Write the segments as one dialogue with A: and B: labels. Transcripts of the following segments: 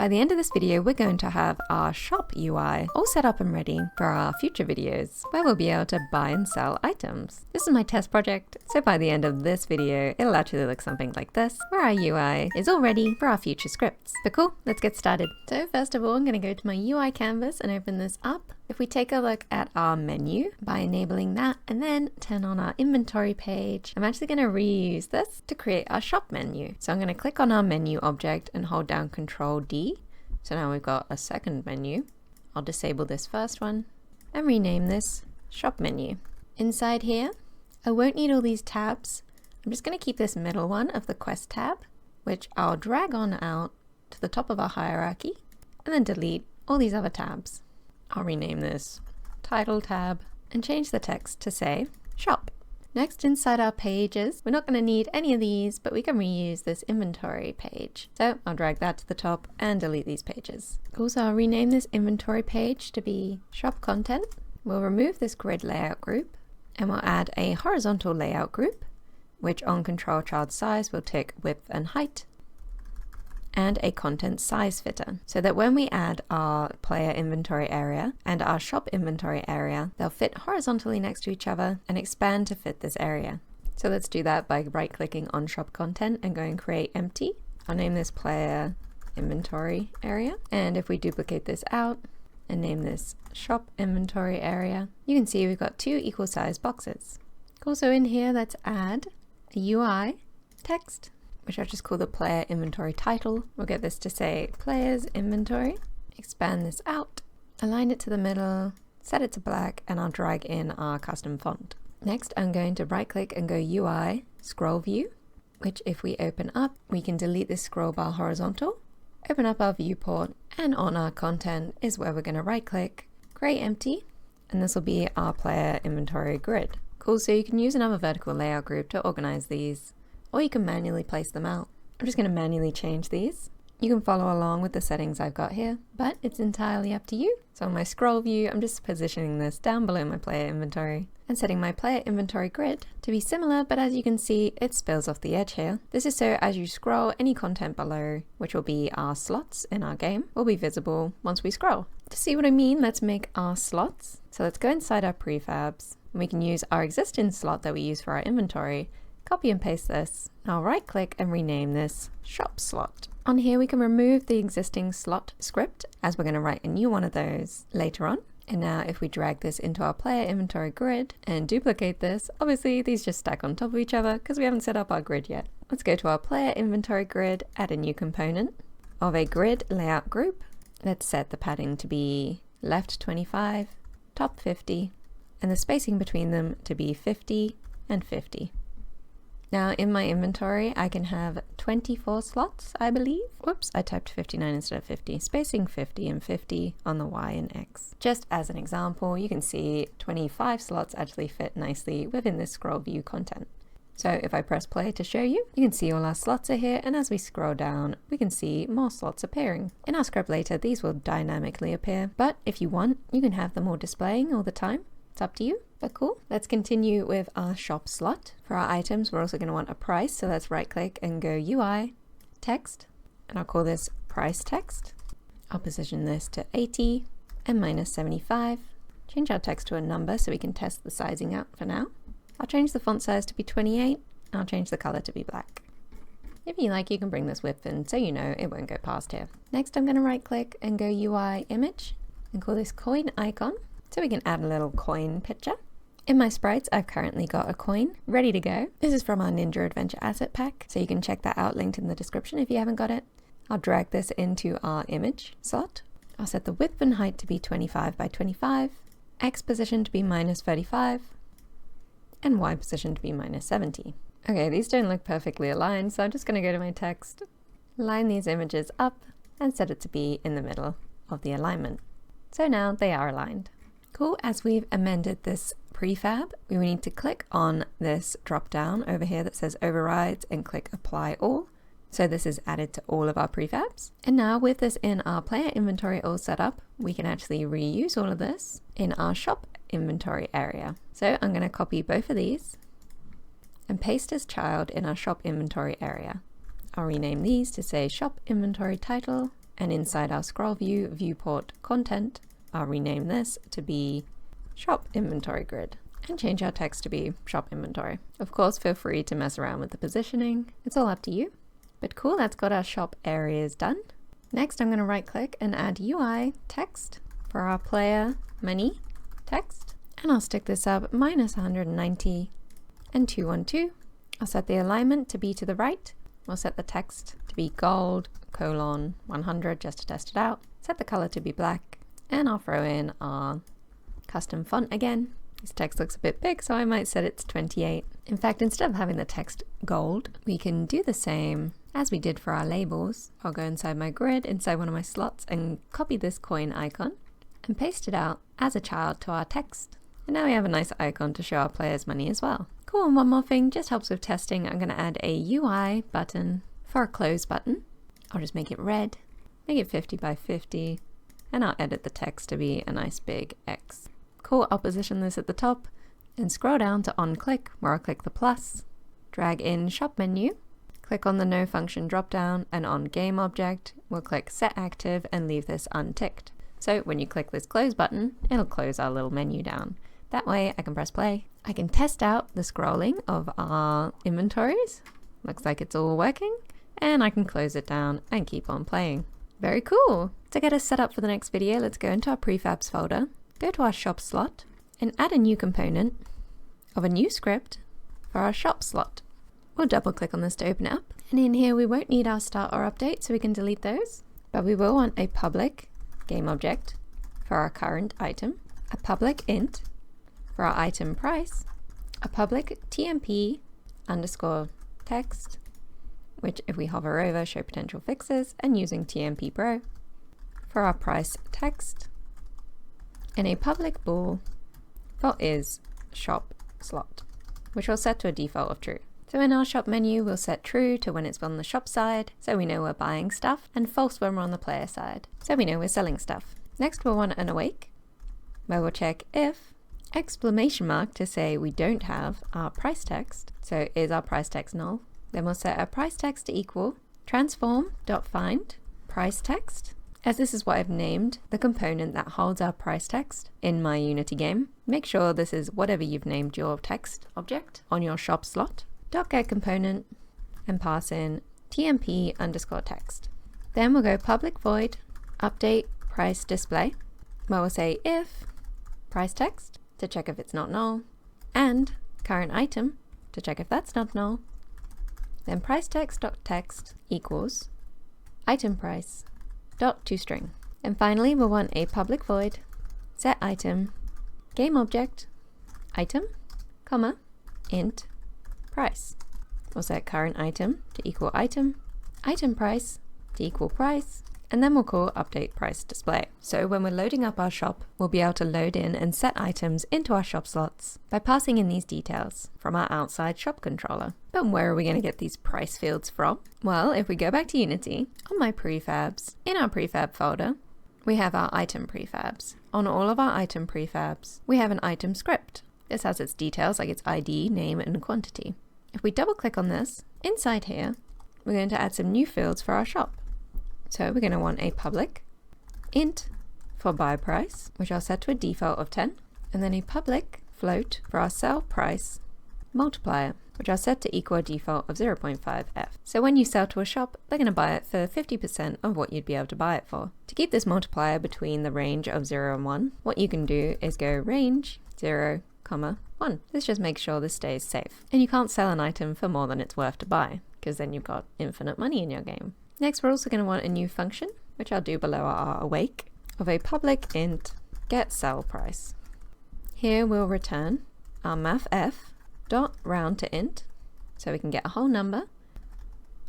A: By the end of this video, we're going to have our shop UI all set up and ready for our future videos, where we'll be able to buy and sell items. This is my test project, so by the end of this video, it'll actually look something like this, where our UI is all ready for our future scripts. But cool, let's get started. So first of all, I'm going to go to my UI canvas and open this up. If we take a look at our menu by enabling that and then turn on our inventory page, I'm actually going to reuse this to create our shop menu. So I'm going to click on our menu object and hold down Control D. So now we've got a second menu. I'll disable this first one and rename this shop menu. Inside here, I won't need all these tabs. I'm just going to keep this middle one of the quest tab, which I'll drag on out to the top of our hierarchy and then delete all these other tabs. I'll rename this title tab and change the text to say shop. Next, inside our pages, we're not going to need any of these, but we can reuse this inventory page. So I'll drag that to the top and delete these pages. Also, I'll rename this inventory page to be shop content. We'll remove this grid layout group and we'll add a horizontal layout group, which on control child size will tick width and height, and a content size fitter, so that when we add our player inventory area and our shop inventory area, they'll fit horizontally next to each other and expand to fit this area. So let's do that by right-clicking on shop content and going create empty. I'll name this player inventory area, and if we duplicate this out and name this shop inventory area, you can see we've got two equal size boxes. Also in here, let's add a UI text, which I'll just call the player inventory title. We'll get this to say players inventory, expand this out, align it to the middle, set it to black, and I'll drag in our custom font. Next, I'm going to right click and go UI scroll view, which if we open up, we can delete this scroll bar horizontal, open up our viewport, and on our content is where we're going to right click, create empty, and this will be our player inventory grid. Cool, so you can use another vertical layout group to organize these, or you can manually place them out. I'm just going to manually change these. You can follow along with the settings I've got here, but it's entirely up to you. So on my scroll view, I'm just positioning this down below my player inventory and setting my player inventory grid to be similar, but as you can see, it spills off the edge here. This is so as you scroll, any content below, which will be our slots in our game, will be visible once we scroll. To see what I mean, let's make our slots. So let's go inside our prefabs, and we can use our existing slot that we use for our inventory. Copy and paste this. I'll right click and rename this ShopSlot. On here we can remove the existing slot script, as we're going to write a new one of those later on. And now if we drag this into our player inventory grid and duplicate this, obviously these just stack on top of each other because we haven't set up our grid yet. Let's go to our player inventory grid, add a new component of a grid layout group. Let's set the padding to be left 25, top 50, and the spacing between them to be 50 and 50. Now in my inventory, I can have 24 slots, I believe. Whoops, I typed 59 instead of 50, spacing 50 and 50 on the Y and X. Just as an example, you can see 25 slots actually fit nicely within this scroll view content. So if I press play to show you, you can see all our slots are here, and as we scroll down, we can see more slots appearing. In our script later, these will dynamically appear, but if you want, you can have them all displaying all the time. It's up to you, but cool. Let's continue with our shop slot. For our items, we're also going to want a price, so let's right click and go UI, text, and I'll call this price text. I'll position this to 80 and minus 75. Change our text to a number so we can test the sizing out for now. I'll change the font size to be 28, and I'll change the color to be black. If you like, you can bring this width in so you know it won't go past here. Next, I'm going to right click and go UI image and call this coin icon, so we can add a little coin picture. In my sprites, I've currently got a coin ready to go. This is from our Ninja Adventure asset pack, so you can check that out linked in the description if you haven't got it. I'll drag this into our image slot. I'll set the width and height to be 25 by 25, X position to be minus 35, and Y position to be minus 70. Okay, these don't look perfectly aligned, so I'm just going to go to my text, line these images up, and set it to be in the middle of the alignment. So now they are aligned. Cool, as we've amended this prefab, we need to click on this drop down over here that says overrides and click apply all. So this is added to all of our prefabs. And now with this in our player inventory all set up, we can actually reuse all of this in our shop inventory area. So I'm going to copy both of these and paste as child in our shop inventory area. I'll rename these to say shop inventory title And inside our scroll view, viewport content, I'll rename this to be shop inventory grid and change our text to be shop inventory. Of course, feel free to mess around with the positioning. It's all up to you. But cool, that's got our shop areas done. Next, I'm going to right click and add UI text for our player money text. And I'll stick this up -190 and 212. I'll set the alignment to be to the right. We'll set the text to be gold, 100 just to test it out. Set the color to be black. And I'll throw in our custom font again. This text looks a bit big, so I might set it to 28. In fact, instead of having the text gold, we can do the same as we did for our labels. I'll go inside my grid, inside one of my slots, and copy this coin icon and paste it out as a child to our text. And now we have a nice icon to show our players money as well. Cool, and one more thing, just helps with testing. I'm going to add a UI button for a close button. I'll just make it red, make it 50 by 50, and I'll edit the text to be a nice big X. Cool, I'll position this at the top and scroll down to on click, where I'll click the plus, drag in shop menu, click on the no function drop down, and on game object, we'll click set active and leave this unticked. So when you click this close button, it'll close our little menu down. That way I can press play. I can test out the scrolling of our inventories. Looks like it's all working, and I can close it down and keep on playing. Very cool. To get us set up for the next video, let's go into our prefabs folder, go to our shop slot, and add a new component of a new script for our shop slot. We'll double click on this to open it up. And in here, we won't need our start or update, so we can delete those. But we will want a public game object for our current item, a public int for our item price, a public TMP underscore text, which if we hover over, show potential fixes, and using TMP Pro for our price text, and a public bool for is shop slot, which will set to a default of true. So in our shop menu, we'll set true to when it's on the shop side, so we know we're buying stuff, and false when we're on the player side, so we know we're selling stuff. Next, we'll want an awake, where we'll check if exclamation mark to say we don't have our price text, so is our price text null. Then we'll set our price text to equal transform.find price text, as this is what I've named the component that holds our price text in my Unity game. Make sure this is whatever you've named your text object on your shop slot. .get component and pass in TMP underscore text. Then we'll go public void update price display, where we'll say if price text to check if it's not null, and current item to check if that's not null. Then price text.text equals item price dot toString. And finally, we'll want a public void set item game object item, comma, int price. We'll set current item to equal item, item price to equal price, and then we'll call update price display. So when we're loading up our shop, we'll be able to load in and set items into our shop slots by passing in these details from our outside shop controller. But where are we going to get these price fields from? Well, if we go back to Unity, on my prefabs, in our prefab folder, we have our item prefabs. On all of our item prefabs, we have an item script. This has its details like its ID, name, and quantity. If we double click on this, inside here, we're going to add some new fields for our shop. So we're going to want a public int for buy price, which I'll set to a default of 10, and then a public float for our sell price multiplier, which I'll set to equal a default of 0.5f. So when you sell to a shop, they're going to buy it for 50% of what you'd be able to buy it for. To keep this multiplier between the range of 0 and 1, what you can do is go range 0, 1. This just makes sure this stays safe. And you can't sell an item for more than it's worth to buy, because then you've got infinite money in your game. Next, we're also going to want a new function, which I'll do below our awake, of a public int get sell price. Here we'll return our mathf dot round to int, so we can get a whole number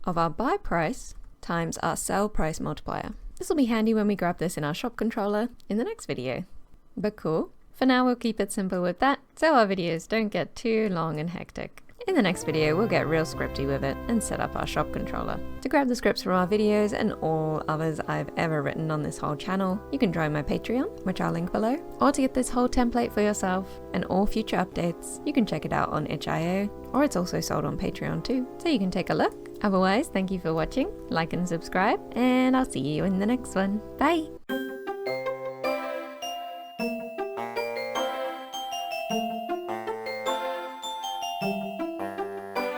A: of our buy price times our sell price multiplier. This will be handy when we grab this in our shop controller in the next video. But cool. For now, we'll keep it simple with that, so our videos don't get too long and hectic. In the next video, we'll get real scripty with it and set up our shop controller. To grab the scripts from our videos and all others I've ever written on this whole channel, you can join my Patreon, which I'll link below. Or to get this whole template for yourself and all future updates, you can check it out on itch.io, or it's also sold on Patreon too, so you can take a look. Otherwise, thank you for watching, like and subscribe, and I'll see you in the next one. Bye!